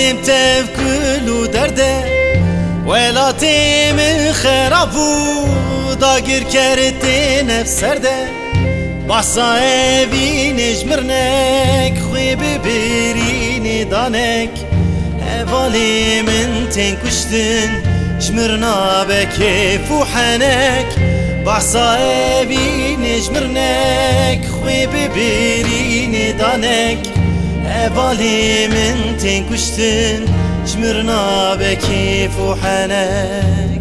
دلم تفکل و درده ولاتي من خرابو داگیر کرده نفس سرده بصايبي نجمرنك خوي ببريني دانك هوالي من تنكشتن شمرنا بكيف وحنك بصايبي نجمرنك خوي ببريني دانك هوالي من تنكشتن شمرنا بكيف وحنك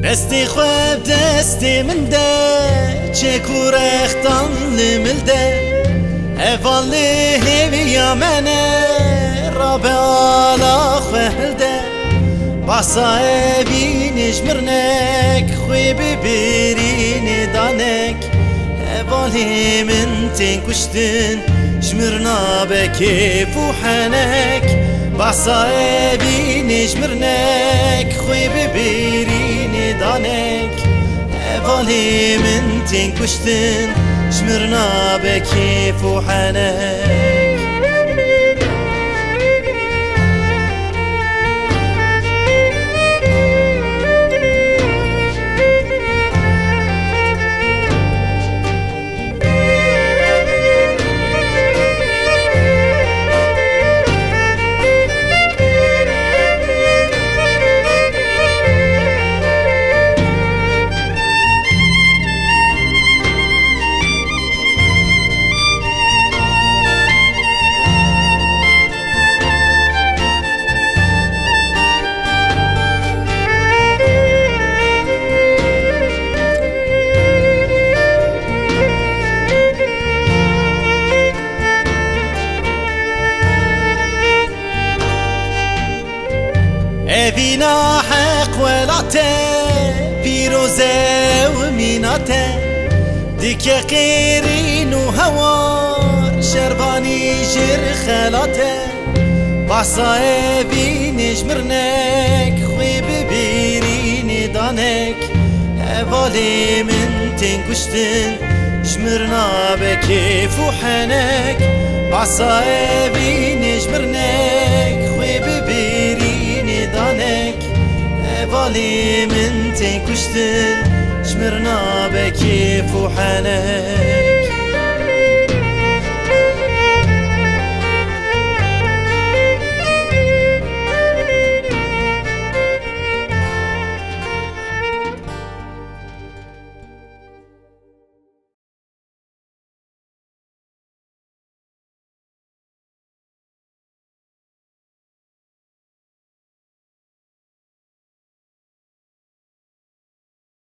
دستی خواب دستی من ده چکور اختان لمل ده هوالی هویا منه راب آلا خوهل ده باسای بینش مرنک خوی ببرینی دانک هوالی من تین کشتن شمرنا بکیف و حنک باسای بینش مرنک خوی ببرینی دانك هوالي من تنكشتن شمرنا بكيف وحنك فينا حق ولاته بيروزه وميناته ديك قيرين وهوار شرباني جر خلاته بصايبي نجمرنك خوي ببيريني دانك هوالي من تنكشتن شمرنا بكيف وحنك بصايبي نجمرنك خوي ببيريني دانك هوالي من تنكشتن شمرنا بكيف وحنك